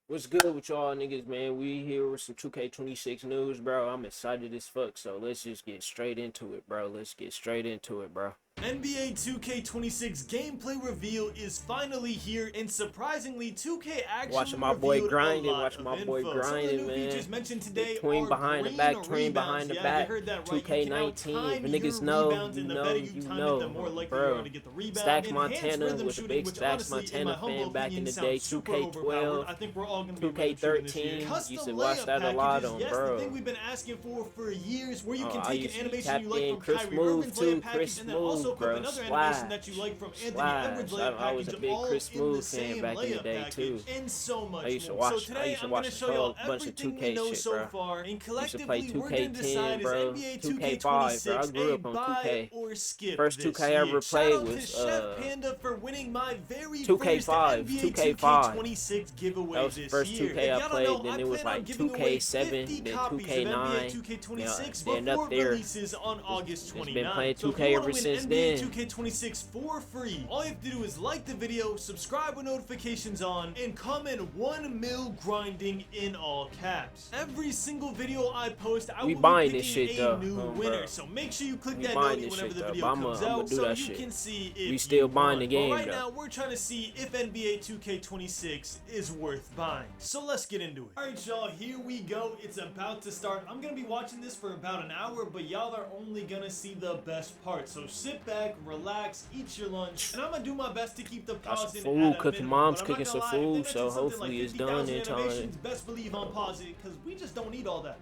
What's good with y'all niggas, man? We here with some 2K26 news, bro. I'm excited as fuck, so let's just get straight into it, bro. Let's get straight into it, bro. NBA 2K26 gameplay reveal is finally here, and surprisingly, 2K actually Watching my boy revealed grinding, a lot watching of my boy info. Some of the grinding, new man. features mentioned today Tween are behind the green back, tween rebounds. behind the Yeah, back. you heard that right. 2K19. You can now If time niggas your know, rebounds, and the better you time it, the more likely you are to get the rebound. Stacks Enhanced Montana rhythm with a shooting, big which Stacks honestly, in my Montana humble fan back in opinion, the day. sounds super overpowered. 2K12, I think we're all going to be a better shooter this year. 2K13. Custom Used to watch layup that a lot packages. on, Yes, bro. the thing we've been asking for years, where you can I take used an to be animation you like tapped in. from Chris Kyrie Smooth, Irving's too. layup package, Chris and then also Smooth, equip bro. another animation that you like from Anthony Edwards' layup I was package, a big all Chris in the Smooth fan same back in the layup day, package, too. and so much I used to more. watch, So I today used to I'm watch going to a show y'all whole bunch of everything we 2K know shit, so bro. far, and Used to play collectively we're going to 2K10, decide is bro. NBA 2K5, bro. I 2K26 grew a up on buy 2K. or skip First this 2K I year. ever Shout played out to was Chef Panda for winning my very 2K5, first NBA 2K5. 2K26 giveaway That was the this first year. 2K If I y'all don't played, know, then I it was plan on like giving away 2K7, 50 then copies of 2K9. NBA 2K26 They end before up there. releases on August 29th. Been playing So if 2K you ever want to since win then. NBA 2K26 for free, all you have to do is like the video, subscribe with notifications on, and comment 1 mil grinding in all caps. Every single video I post, I We will buying be this picking shit, a though. new Oh, winner. bro. So make sure you click We that buying note this whenever shit, the though, video but comes I'ma out, do so that you shit. can see if We still you buying won. the game, But right though. now, we're trying to see if NBA 2K26 is worth buying. So let's get into it. Alright y'all, here we go. It's about to start. I'm gonna be watching this for about an hour, but y'all are only gonna see the best part. So sit back, relax, eat your lunch, and I'm gonna do my best to keep the Got pause some in food at a cooking. minimum. Mom's But I'm cooking not some gonna lie, if they food, mention so something hopefully like it's 50,000 done in time. animations, best believe I'm pausing it, because we just don't need all that.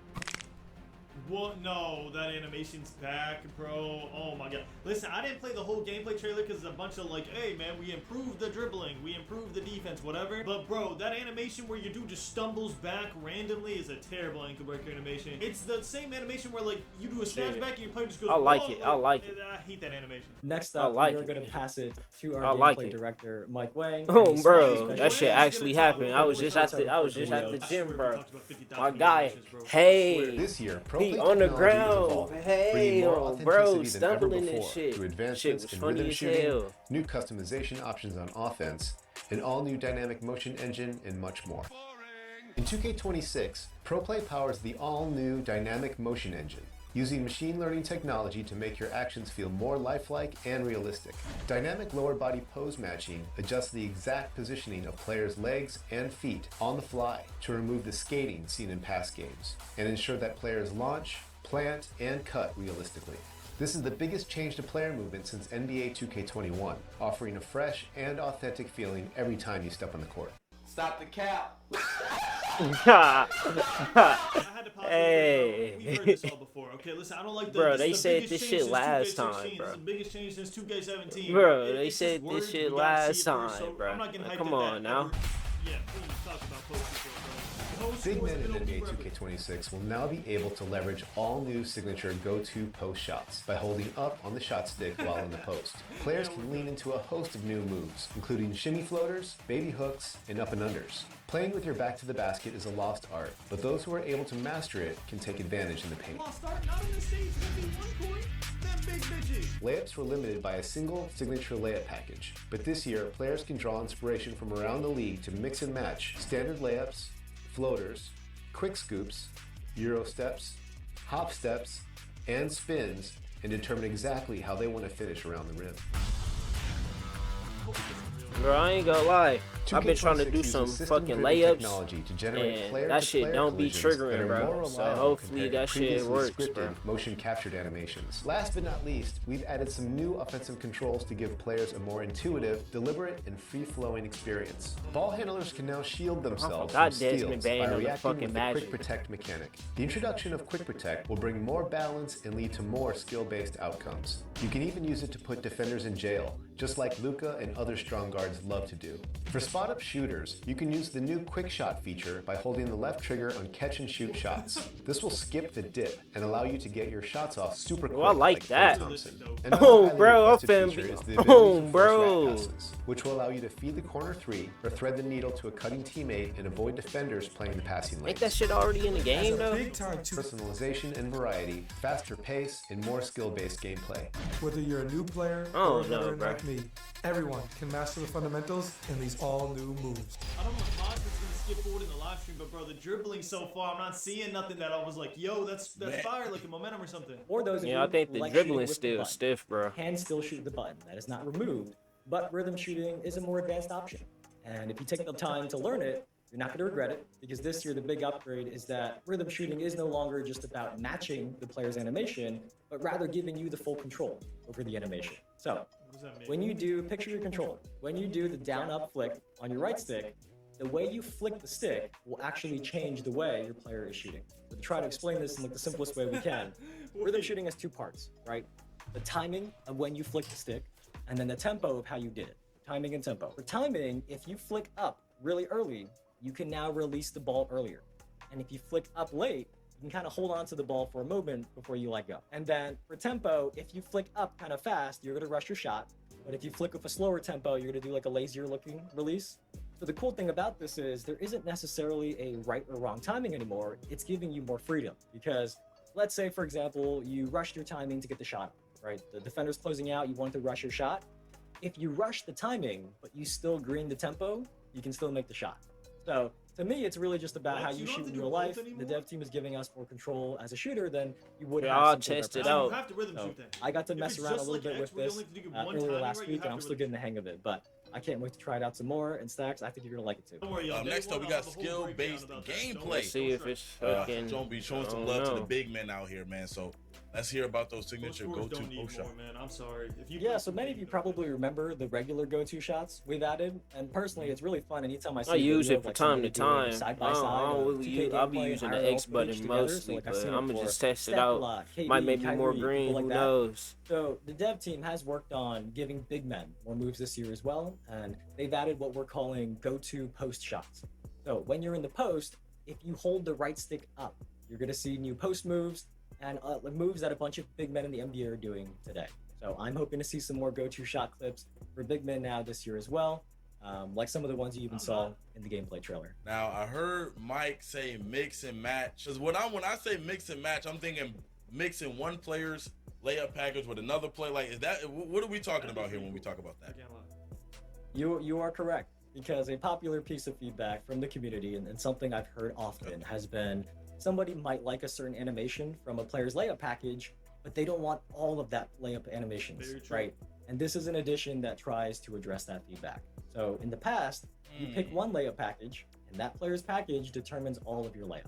What? No, that animation's back, bro. Oh my god. Listen, I didn't play the whole gameplay trailer because it's a bunch of like, hey man, we improved the dribbling, we improved the defense, whatever. But bro, that animation where your dude just stumbles back randomly is a terrible ankle breaker animation. It's the same animation where like you do a snatch back and your player just goes, I like "Whoa," it. I like it. I hate that animation. Next I up, like we're it. going to pass it to our I like gameplay it. director, Mike Wang. Oh, and he's bro, special that shit guest. actually happened. I was just at the gym, bro. My guy, hey, This year, he ProPlay on the technology is ground. evolving, Hey, bringing more oh, bro, authenticity than ever stumbling and before shit. through Shit advancements was in funny rhythm as shooting, hell. new customization options on offense, an all-new dynamic motion engine, and much more. In 2K26, ProPlay powers the all-new dynamic motion engine, using machine learning technology to make your actions feel more lifelike and realistic. Dynamic lower body pose matching adjusts the exact positioning of players' legs and feet on the fly to remove the skating seen in past games, and ensure that players launch, plant, and cut realistically. This is the biggest change to player movement since NBA 2K21, offering a fresh and authentic feeling every time you step on the court. Stop the cap. I had to pause Hey. We've heard this all before. Okay, listen, I don't like the Bro, this they is the said biggest this change shit since last 2K16. time, This bro. is the biggest change since 2K17. Bro, they It's said just this words, shit we gotta last see it first, time, so bro. I'm not getting hyped Come at on that now. ever. Yeah, please talk about Post People, bro. Post Big was men in built NBA forever. 2K26 will now be able to leverage all new signature go-to post shots by holding up on the shot stick while in the post. Players can lean into a host of new moves, including shimmy floaters, baby hooks, and up and unders. Playing with your back to the basket is a lost art, but those who are able to master it can take advantage in the paint. Lost start, not on the stage, maybe 1 point. Them big bitches. Layups were limited by a single signature layup package, but this year players can draw inspiration from around the league to mix and match standard layups, floaters, quick scoops, euro steps, hop steps, and spins, and determine exactly how they want to finish around the rim. Bro, I ain't gonna lie. I've been trying to 2K26 do uses some system-driven fucking layups, technology to generate and player-to-player that shit don't be collisions that triggering, are bro. more So reliable hopefully compared to that shit previously works, scripted bro. motion captured animations. Last but not least, we've added some new offensive controls to give players a more intuitive, deliberate, and free-flowing experience. Ball handlers can now shield themselves forgot from Desmond steals Bane by on the reacting fucking with the Magic. Quick Protect mechanic. The introduction of Quick Protect will bring more balance and lead to more skill-based outcomes. You can even use it to put defenders in jail, just like Luka and other strong guards love to do. For spot-up shooters, you can use the new Quick Shot feature by holding the left trigger on catch and shoot shots. This will skip the dip and allow you to get your shots off super quick. I like Klay that. Thompson. Another Oh, highly bro, requested I'm feature finna is be- the ability oh, to force bro. rat passes, which will allow you to feed the corner three or thread the needle to a cutting teammate and avoid defenders playing the passing Ain't lanes. that shit already in the game, As a though? big time to Personalization and variety, faster pace, and more skill-based gameplay. Whether you're a new player Oh, or a no, veteran bro. like me, everyone can master the fundamentals in these all new moves. I don't want to pause, it's going to skip forward in the live stream, but bro, the dribbling so far, I'm not seeing nothing that I was like, yo, that's fire, like a momentum or something. Or those of Yeah, you I think who the like shooting dribbling's with the still button stiff, bro. can still shoot the button. That is not removed, but rhythm shooting is a more advanced option. And if you take the time to learn it, you're not going to regret it, because this year the big upgrade is that rhythm shooting is no longer just about matching the player's animation, but rather giving you the full control over the animation. So What does that mean? when you do, picture your controller. When you do the down-up flick on your right stick, the way you flick the stick will actually change the way your player is shooting. So to try to explain this in like the simplest way we can, rhythm shooting has two parts, right? The timing of when you flick the stick, and then the tempo of how you did it. Timing and tempo. For timing, if you flick up really early, you can now release the ball earlier. And if you flick up late, you can kind of hold on to the ball for a moment before you let go. And then for tempo, if you flick up kind of fast, you're going to rush your shot. But if you flick with a slower tempo, you're going to do like a lazier looking release. So the cool thing about this is there isn't necessarily a right or wrong timing anymore. It's giving you more freedom, because let's say, for example, you rushed your timing to get the shot, right? The defender's closing out, you want to rush your shot. If you rush the timing, but you still green the tempo, you can still make the shot. So to me, it's really just about What? how You you don't have shoot to in do real both life. anymore? The dev team is giving us more control as a shooter than you would Yeah, have. I'll simply by test it pressing. out. You have to rhythm So shoot then. I got to If mess it's around a just little like bit with X, where you this only have to do one earlier timing last right, you week, have and I'm to still rhythm getting the hang of it. But I can't wait to try it out some more. And Stacks, I think you're gonna like it too. Don't worry, y'all. Day Next one, up, we I'll got have a whole breakdown skill-based about that. Don't gameplay. worry, Let's see don't if stress. it's fucking. Don't be showing I some don't love to the know. big men out here, man. So let's hear about those Those signature scores go-to don't need post more, shots. man. I'm sorry. If you Yeah, play so many of you know probably remember the regular go-to shots we've added, and personally, it's really fun. Anytime I see I a use video it of, for like, time to somebody doing time. side I by don't, I side, don't really 2K use. I'll be gameplay, using the IRL X button footage together, so, mostly, like, I've but seen it I'm gonna for just test it Steph a out. lot, KD, Might make me more Kyrie, green. people Who like that. knows? So the dev team has worked on giving big men more moves this year as well, and they've added what we're calling go-to post shots. So when you're in the post, if you hold the right stick up, you're going to see new post moves and moves that a bunch of big men in the NBA are doing today. So I'm hoping to see some more go-to shot clips for big men now this year as well, like some of the ones you even saw in the gameplay trailer. Now I heard Mike say mix and match. Cause when I say mix and match, I'm thinking mixing one player's layup package with another play. Like, is that what are we talking about here when we talk about I that? can't lie. You are correct, because a popular piece of feedback from the community and something I've heard often has been somebody might like a certain animation from a player's layup package, but they don't want all of that layup animations, Very true. right? And this is an addition that tries to address that feedback. So in the past, you pick one layup package, and that player's package determines all of your layup.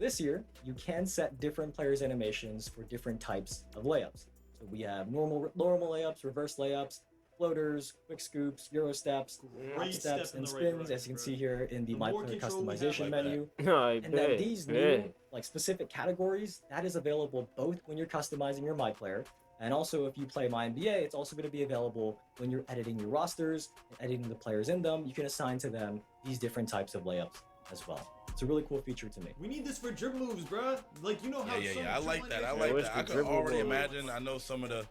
This year, you can set different players' animations for different types of layups. So we have normal layups, reverse layups, floaters, quick scoops, Euro steps, hop Great steps, step in and the right spins, as you direction, can bro. see here in the The My more Player control we have customization like menu. I And then bet. these bet. new, like, specific categories, that is available both when you're customizing your My Player, and also if you play My NBA, it's also going to be available when you're editing your rosters and editing the players in them. You can assign to them these different types of layups as well. It's a really cool feature to me. We need this for dribble moves, bro. Like, you know how Yeah. I like that. I Yeah, like what's that. the I could dribble already move? imagine. I know some of the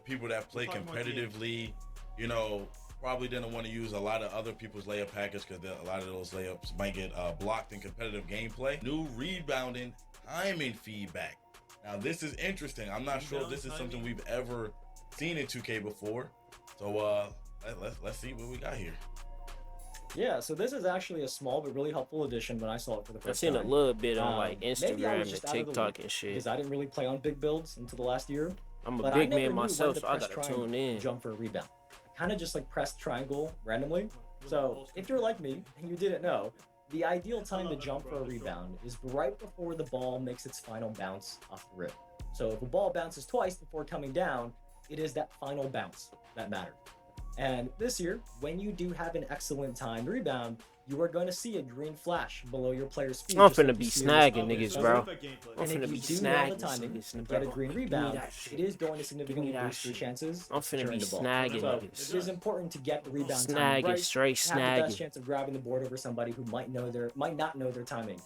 people that play We're talking about competitively, you know, probably didn't want to use a lot of other people's layup package because a lot of those layups might get blocked in competitive gameplay. New rebounding timing feedback. Now this is interesting. I'm not sure if this is something we've ever seen in 2K before. So let's see what we got here. Yeah, so this is actually a small but really helpful addition when I saw it for the I've first seen a time. little bit on like Maybe I was Instagram and just out of the TikTok loop, and shit. because I didn't really play on big builds until the last year. I'm a But big I never man knew when myself, to so I press gotta triangle tune to in. jump for a rebound. I kind of just like pressed triangle randomly. So if you're like me and you didn't know, the ideal time to jump for a rebound is right before the ball makes its final bounce off the rim. So if a ball bounces twice before coming down, it is that final bounce that matters. And this year, when you do have an excellent timed rebound, you are going to see a green flash below your player's feet. I'm just like finna you be see in this snagging video. niggas, So bro. Gameplay. I'm and finna if be you do nail the snagging timing niggas, and bro. get a green Give me rebound, that shit. it is going to significantly that boost your shit. chances I'm of finna securing be the ball. snagging So niggas. it is important to get the rebound timing Snagging, right, straight to have the best snagging. chance of grabbing the board over somebody who might not know their timing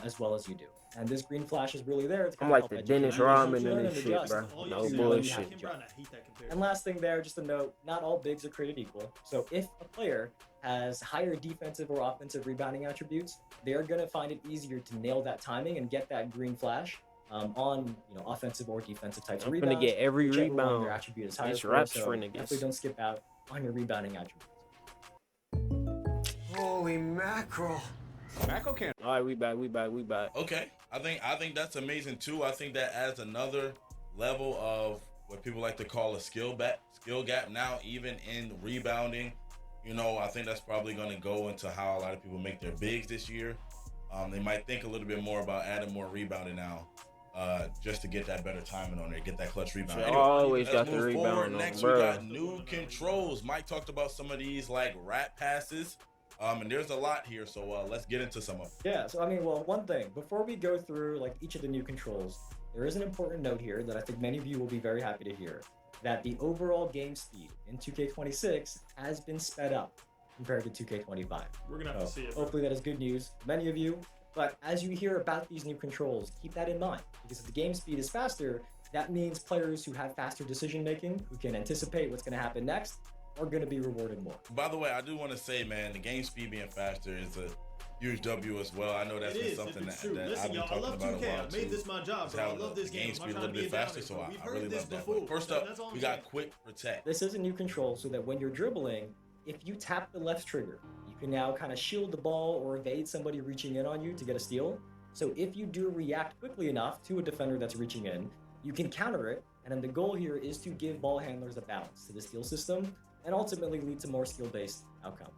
as well as you do. And this green flash is really there. To I'm kind like of the help educate Dennis you, Rodman learn and and this shit, adjust bro. All you No see is bullshit. Hakeem Brown, I hate that comparison. And last thing there, just a note, not all bigs are created equal. So if a player has higher defensive or offensive rebounding attributes, they're going to find it easier to nail that timing and get that green flash on offensive or defensive types I'm of finna rebounds. get every whichever one rebound. their attribute is higher These for, raps so for niggas. definitely don't skip out on your rebounding attributes. Holy mackerel. Tobacco can. All right, we back. Okay, I think that's amazing too. I think that adds another level of what people like to call a skill gap now, even in rebounding. You know, I think that's probably going to go into how a lot of people make their bigs this year. They might think a little bit more about adding more rebounding now, just to get that better timing on there, get that clutch rebound. Sure, always let's got the move rebound forward. on, Next, bro. we got new controls. Mike talked about some of these like rat passes, and there's a lot here. So let's get into some of them. Yeah, so I mean, well, one thing, before we go through like each of the new controls, there is an important note here that I think many of you will be very happy to hear, that the overall game speed in 2K26 has been sped up compared to 2K25. We're gonna have to see it. Hopefully that is good news for many of you. But as you hear about these new controls, keep that in mind, because if the game speed is faster, that means players who have faster decision making, who can anticipate what's going to happen next, are going to be rewarded more. By the way, I do want to say, man, the game speed being faster is a huge W as well. I know that's It been is. something It's that true. I've Listen, been y'all, I talking love about a 2K. while I made too. this my job, Is bro. I how love this the game. game I'm speed not a trying little to be bit a downer, faster, so but I we've really heard this love that. before. But first up, That's all I'm we got saying. quick protect. This is a new control so that when you're dribbling, if you tap the left trigger, you can now kind of shield the ball or evade somebody reaching in on you to get a steal. So if you do react quickly enough to a defender that's reaching in, you can counter it. And then the goal here is to give ball handlers a balance to the steal system and ultimately lead to more skill-based outcomes.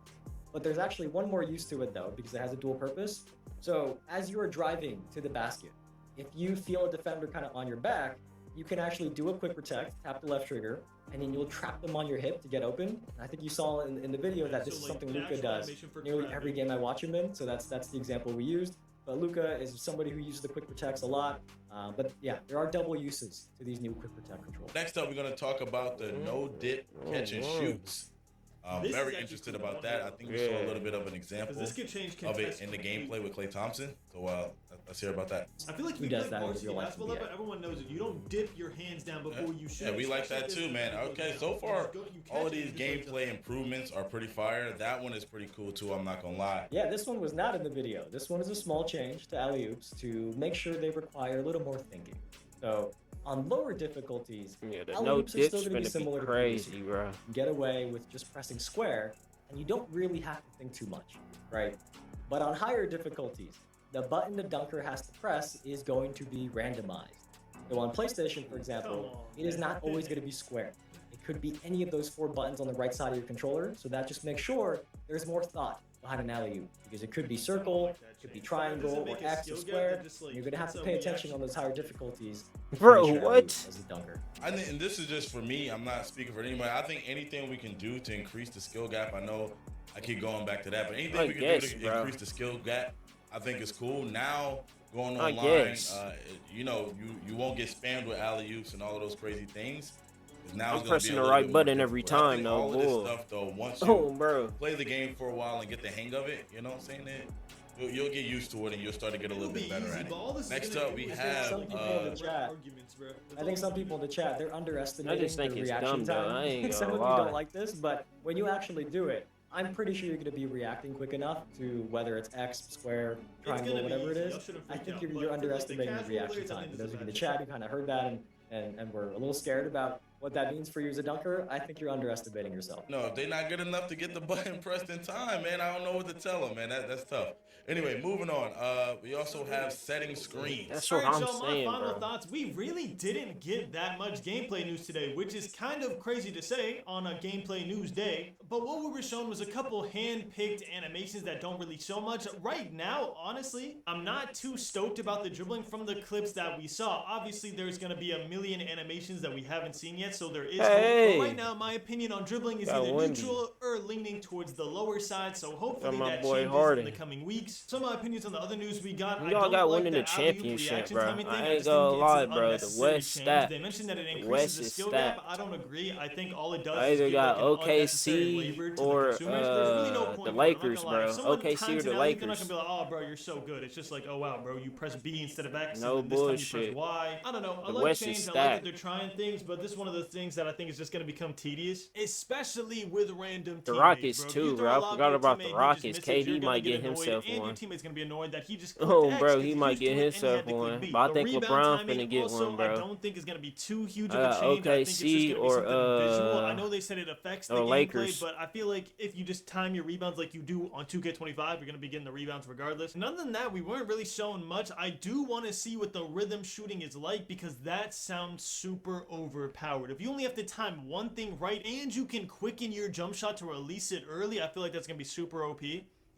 But there's actually one more use to it though, because it has a dual purpose. So as you are driving to the basket, if you feel a defender kind of on your back, you can actually do a quick protect, tap the left trigger, and then you'll trap them on your hip to get open. And I think you saw in the video that this So, is like, something an Luka actual does animation for nearly trapping. every game I watch him in. So that's the example we used. But Luka is somebody who uses the quick protects a lot. But yeah, there are double uses to these new quick protect controls. Next up, we're going to talk about the no dip catch and shoots. This is Very actually interested cool. about that. I think we saw a little bit of an example Because this could change of it contest in the completely. gameplay with Klay Thompson. So let's hear about that. I feel like Who you does play that in varsity real life basketball, NBA? but everyone knows it. You don't dip your hands down before you shoot. Yeah, we like that especially too, if man. it Okay, goes so down. far, You catch all of it, these you just like gameplay improvements are pretty fire. That one is pretty cool too, I'm not gonna lie. Yeah, this one was not in the video. This one is a small change to alley-oops to make sure they require a little more thinking. So on lower difficulties, Yeah, the no alley-oops are dip's still going to be gonna similar be to previous crazy, years. bro. You can get away with just pressing square, and you don't really have to think too much, right? But on higher difficulties, the button the dunker has to press is going to be randomized. So on PlayStation, for example, it is not always going to be square. It could be any of those 4 buttons on the right side of your controller, so that just makes sure there's more thought behind an alley-oop, because it could be circle, it could be triangle, or X or square. And you're going to have to pay attention on those higher difficulties. to Bro, finish your what? alley-oop as a dunker. I think, and this is just for me, I'm not speaking for anybody. I think anything we can do to increase the skill gap, I know I keep going back to that, but anything I we can guess, do to bro. increase the skill gap, I think is cool. Now, going I online, guess. you know, you won't get spammed with alley-oops and all of those crazy things. 'Cause Now I'm it's gonna be pressing a the little right bit more button every difficult. I time, think though, all of this bull. stuff, though, once you Oh, bro. play the game for a while and get the hang of it, you know what I'm saying? You'll get used to it and you'll start to get a little It'll bit be better easy, at but all this it. is Next gonna up, do we is have some people in the chat. arguments, bro. That's I think all some I'm people in the chat, they're underestimating I just think the it's reaction dumb, though. time. I ain't Some of gonna you lie. don't like this, but when you actually do it, I'm pretty sure you're going to be reacting quick enough to whether it's X, square, triangle, gonna be whatever it easy. is. Y'all shouldn't I freak think out, you're, but you're for, like, the underestimating the casual reaction players, I time. think For this those is of you in the bad. chat who kind of heard that and were a little scared about what that means for you as a dunker, I think you're underestimating yourself. No, if they're not good enough to get the button pressed in time, man, I don't know what to tell them, man. That's tough. Anyway, moving on. We also have setting screens. That's All what right, I'm y'all, saying, my final bro. thoughts. We really didn't get that much gameplay news today, which is kind of crazy to say on a gameplay news day. But what we were shown was a couple hand-picked animations that don't really show much. Right now, honestly, I'm not too stoked about the dribbling from the clips that we saw. Obviously, there's going to be a million animations that we haven't seen yet, so there is Hey. hope. But right now, my opinion on dribbling is Got either windy. neutral or leaning towards the lower side, so hopefully my that boy changes Harden. in the coming weeks. Some of my opinions on the other news we got, I Y'all don't got like winning the the alley-oop championship, reaction bro. timing thing. I I ain't just gonna think lie, it's an bro. The unnecessary West change. stacked. They mentioned that it The increases West the is skill stacked. gap. I don't agree. I think all it does I is either give like got an unnecessary OKC labor to or, the consumers. There's really no point the for it. I'm not Lakers, gonna lie. If bro. someone OKC or times the an alley-oop, they're not Lakers. gonna be like, oh, bro, you're so good. It's just like, oh, wow, bro, you press B instead of X. No and then this time you bullshit. press Y. I don't know. I The like West is change. I like that stacked. they're trying things, but this is one of those the things that I think is just going to become tedious, especially with random teammates. The Rockets bro. If too, you throw bro. a I lob to forgot your about the teammate and he just Rockets. misses, you're KD gonna might get annoyed, himself and your one. teammate's going to be annoyed that he just Oh, clicked X bro, 'cause he he's might used get to it and he himself had to click one. B. But I The think rebound LeBron timing finna get also, one, I bro. don't think is going to be too huge of a change. I think it's just OKC going to be or something visual. I know they said it affects the or gameplay, Lakers. but I feel like if you just time your rebounds like you do on 2K25, you're going to be getting the rebounds regardless. And other than that, we weren't really showing much. I do want to see what the rhythm shooting is like because that sounds super overpowered. If you only have to time one thing right and you can quicken your jump shot to release it early, I feel like that's going to be super OP.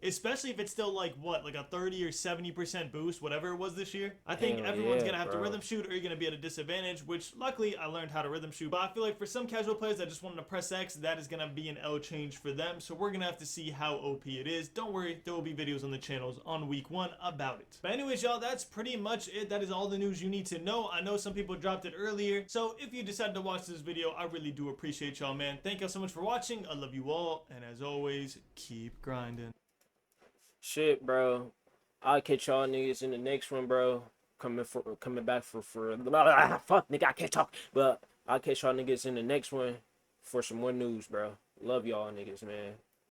Especially if it's still like what, like a 30 or 70% boost, whatever it was this year. I think Hell everyone's yeah, gonna have to bro. rhythm shoot or you're gonna be at a disadvantage, which luckily I learned how to rhythm shoot. But I feel like for some casual players that just wanted to press X, that is gonna be an L change for them. So we're gonna have to see how OP it is. Don't worry, there will be videos on the channels on week 1 about it. But anyways, y'all, that's pretty much it. That is all the news you need to know. I know some people dropped it earlier. So if you decided to watch this video, I really do appreciate y'all, man. Thank y'all so much for watching. I love you all. And as always, keep grinding. Shit, bro. I'll catch y'all niggas in the next one, bro. Coming back for fuck, nigga, I can't talk. But I'll catch y'all niggas in the next one for some more news, bro. Love y'all niggas, man.